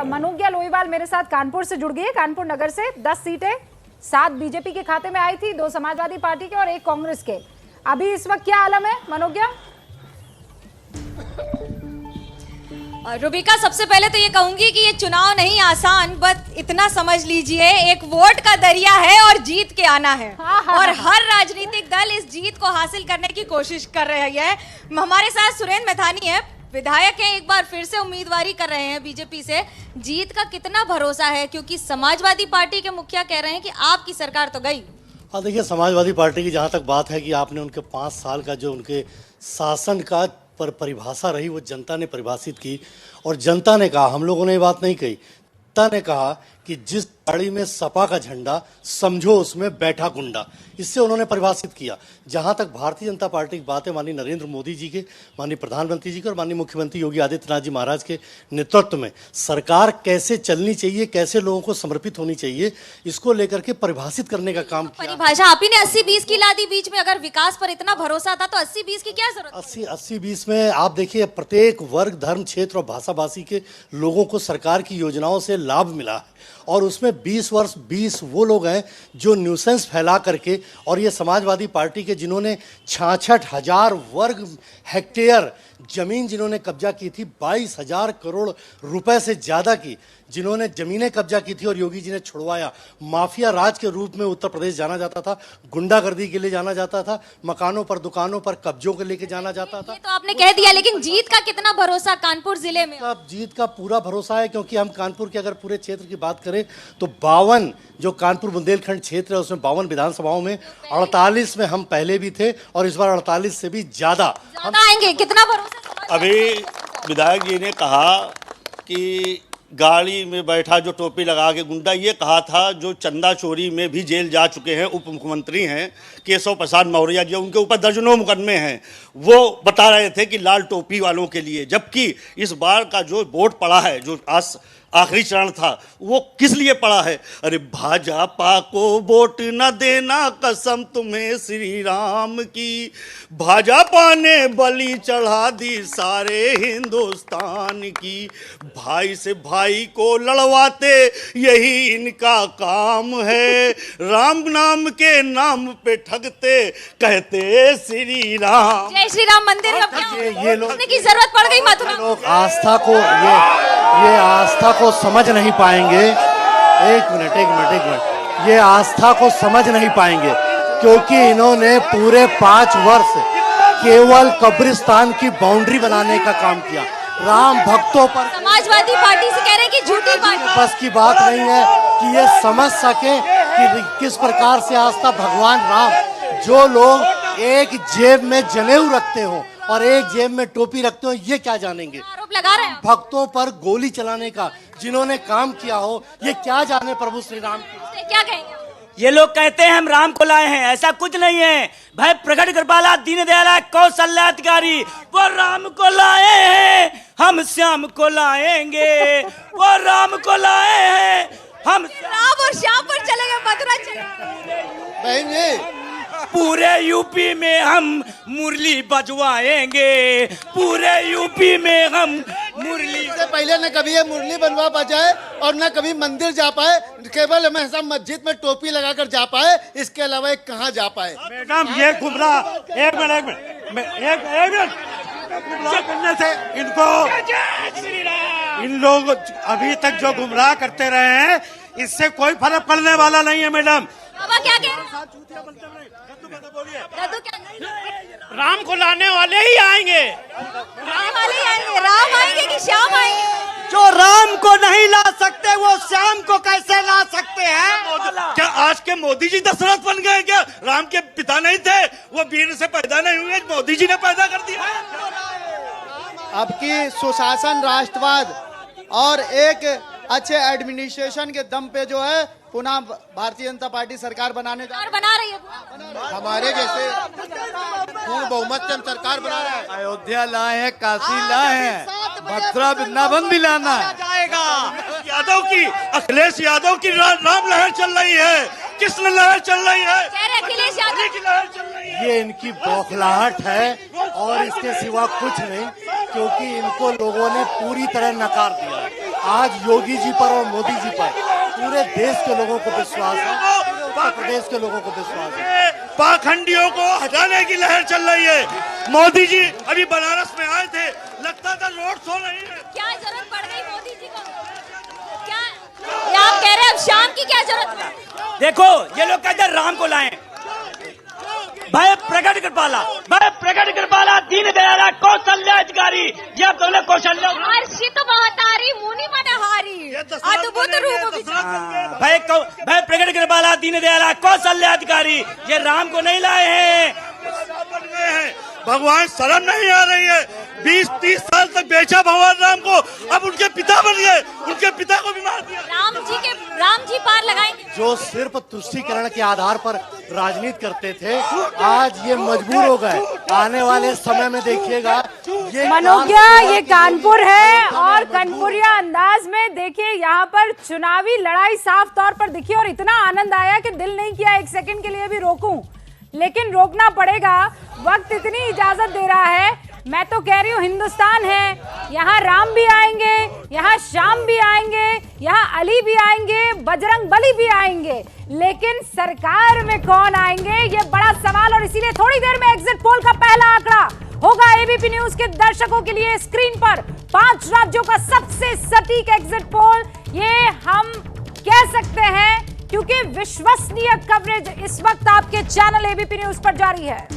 मनोज्ञा लोहीवाल मेरे साथ कानपुर से जुड़ गई है। कानपुर नगर से 10 सीटें 7 बीजेपी के खाते में आई थी, 2 समाजवादी पार्टी के और 1 कांग्रेस के। अभी इस वक्त क्या आलम है मनोज्ञा? रुबिका, सबसे पहले तो ये कहूंगी कि ये चुनाव नहीं आसान, बस इतना समझ लीजिए एक वोट का दरिया है और जीत के आना है। और हर राजनीतिक दल इस जीत को हासिल करने की कोशिश कर रही है। हमारे साथ सुरेंद्र मैथानी है, विधायक हैं, एक बार फिर से उम्मीदवारी कर रहे हैं बीजेपी से। जीत का कितना भरोसा है, क्योंकि समाजवादी पार्टी के मुखिया कह रहे हैं कि आपकी सरकार तो गई। हाँ, देखिए, समाजवादी पार्टी की जहाँ तक बात है कि आपने उनके 5 साल का जो उनके शासन का पर परिभाषा रही वो जनता ने परिभाषित की। और जनता ने कहा, हम लोगों ने ये बात नहीं कही, जनता ने कहा कि जिस गाड़ी में सपा का झंडा समझो उसमें बैठा गुंडा, इससे उन्होंने परिभाषित किया। जहां तक भारतीय जनता पार्टी की बात है, माननीय नरेंद्र मोदी जी के, माननीय प्रधानमंत्री जी के और माननीय मुख्यमंत्री योगी आदित्यनाथ जी महाराज के नेतृत्व में सरकार कैसे चलनी चाहिए, कैसे लोगों को समर्पित होनी चाहिए, इसको लेकर के परिभाषित करने का काम किया। परिभाषा आप ही ने 80-20 की ला दी बीच में। अगर विकास पर इतना भरोसा था तो 80-20 की क्या जरूरत? 80-20 में आप देखिए, प्रत्येक वर्ग, धर्म, क्षेत्र और भाषा भाषी के लोगों को सरकार की योजनाओं से लाभ मिला है। और उसमें 20 वो लोग हैं जो न्यूसेंस फैला करके, और ये समाजवादी पार्टी के जिन्होंने 66,000 वर्ग हेक्टेयर जमीन जिन्होंने कब्जा की थी, 22,000 करोड़ रुपए से ज़्यादा की जिन्होंने जमीनें कब्जा की थी और योगी जी ने छुड़वाया। माफिया राज के रूप में उत्तर प्रदेश जाना जाता था, गुंडागर्दी के लिए जाना जाता था, मकानों पर, दुकानों पर कब्जों के लेके जाना जाता था। ये तो आपने कह दिया, लेकिन जीत का कितना भरोसा कानपुर जिले में? जीत का पूरा भरोसा है, क्योंकि हम कानपुर के अगर पूरे क्षेत्र की बात करें तो 52 जो कानपुर बुंदेलखंड क्षेत्र है उसमें 52 विधानसभाओं में 48 में हम पहले भी थे और इस बार 48 से भी ज्यादा आएंगे। कितना भरोसा? अभी विधायक जी ने कहा कि गाड़ी में बैठा जो टोपी लगा के गुंडा, ये कहा था जो चंदा चोरी में भी जेल जा चुके हैं उप मुख्यमंत्री हैं केशव प्रसाद मौर्य जी, उनके ऊपर दर्जनों मुकदमे हैं, वो बता रहे थे कि लाल टोपी वालों के लिए। जबकि इस बार का जो वोट पड़ा है, जो आज आखिरी चरण था, वो किस लिए पड़ा है? अरे भाजपा को वोट न देना, कसम तुम्हें श्री राम की, भाजपा ने बलि चढ़ा दी सारे हिंदुस्तान की, भाई से भाई को लड़वाते यही इनका काम है, राम नाम के नाम पे ठगते कहते श्री राम। जय श्री राम मंदिर ये लोग की जरूरत पड़ गई मथुरा। लोग आस्था को ये आस्था को समझ नहीं पाएंगे। एक मिनट, ये आस्था को समझ नहीं पाएंगे, क्योंकि इन्होंने पूरे 5 वर्ष केवल कब्रिस्तान की बाउंड्री बनाने का काम किया। राम भक्तों पर समाजवादी पार्टी से कह रहे हैं कि झूठी पार्टी, बस की बात नहीं है कि ये समझ सके कि किस प्रकार से आस्था भगवान राम, जो लोग एक जेब में जनेऊ रखते हो और एक जेब में टोपी रखते हो, ये क्या जानेंगे? आरोप लगा रहे हैं भक्तों पर गोली चलाने का जिन्होंने काम किया हो, ये क्या जाने प्रभु श्री राम की। क्या कहेंगे? ये लोग कहते हैं हम राम को लाए हैं, ऐसा कुछ नहीं है भाई। प्रकट कृपाला दीनदयाल कौशल्याधिकारी वो राम को लाए हैं, हम श्याम को लाएंगे। वो राम को लाए हैं, हम राम और श्याम पर चलेंगे, मथुरा चलेंगे। पूरे यूपी में हम मुरली बजवाएंगे, पूरे यूपी में हम मुरली। से पहले न कभी ये मुरली बनवा पाए और न कभी मंदिर जा पाए, केवल हमेशा मस्जिद में टोपी लगाकर जा पाए, इसके अलावा कहाँ जा पाए? मैडम, ये गुमराह, एक मिनट गुमराह करने से इन लोग अभी तक जो गुमराह करते रहे हैं, इससे कोई फर्क पड़ने वाला नहीं है। मैडम, बाबा क्या कह रहे हैं? राम को लाने वाले ही आएंगे। राम आएंगे कि श्याम आएंगे? जो राम को नहीं ला सकते वो श्याम को कैसे ला सकते हैं? क्या आज के मोदी जी दशरथ बन गए? क्या राम के पिता नहीं थे? वो वीर से पैदा नहीं हुए, मोदी जी ने पैदा कर दिया। अब की सुशासन, राष्ट्रवाद और एक अच्छे एडमिनिस्ट्रेशन के दम पे जो है पुनः भारतीय जनता पार्टी सरकार बना रही है। हमारे जैसे पूर्ण बहुमत से हम सरकार बना रहे हैं। अयोध्या लाए हैं, काशी लाए हैं, मथुरा वृंदावन भी लाना जाएगा। यादव की, अखिलेश यादव की राम लहर चल रही है, कृष्ण लहर चल रही है, अखिलेश यादव की लहर चल रही है। ये इनकी बौखलाहट है और इसके सिवा कुछ नहीं, क्योंकि इनको लोगों ने पूरी तरह नकार दिया है। आज योगी जी पर और मोदी जी पर पूरे देश के लोगों को विश्वास है, उत्तर प्रदेश के लोगों को विश्वास है। पाखंडियों को हटाने की लहर चल रही है। मोदी जी अभी बनारस में आए थे, लगता था रोड शो नहीं है। क्या जरूरत पड़ गई मोदी जी को? क्या ये आप कह रहे हैं अब शाम की क्या जरूरत है? देखो ये लोग कहते हैं राम को लाएं। भाई प्रकट कृपाला दीन दयाल कौशल्याधिकारी, ये तुमने कौशल्या हर्षित महतारी मुनि मनहारी अद्भुत रूप भाई प्रकट कृपाला दीन दयाल कौशल्याधिकारी, ये राम को नहीं लाए हैं। भगवान शर्म नहीं आ रही है। 20-30 साल तक बेचा भगवान राम को, अब उनके पिता बन गए, उनके पिता को भी मार दिया। राम जी पार लगाएंगे। जो सिर्फ तुष्टीकरण के आधार पर राजनीति करते थे, आज ये मजबूर हो गए। आने वाले समय में देखिएगा ये मनोज्ञा, ये कानपुर है और कानपुरिया अंदाज में देखिए यहाँ पर चुनावी लड़ाई साफ तौर पर दिखी और इतना आनंद आया कि दिल नहीं किया एक सेकंड के लिए भी रोकूं, लेकिन रोकना पड़ेगा। वक्त इतनी इजाजत दे रहा है। मैं तो कह रही हूँ हिंदुस्तान है, यहाँ राम भी आएंगे, यहाँ श्याम भी आएंगे, यहाँ अली भी आएंगे, बजरंग बली भी आएंगे, लेकिन सरकार में कौन आएंगे ये बड़ा सवाल। और इसीलिए थोड़ी देर में एग्जिट पोल का पहला आंकड़ा होगा एबीपी न्यूज के दर्शकों के लिए स्क्रीन पर। 5 राज्यों का सबसे सटीक एग्जिट पोल ये हम कह सकते हैं, क्योंकि विश्वसनीय कवरेज इस वक्त आपके चैनल एबीपी न्यूज पर जारी है।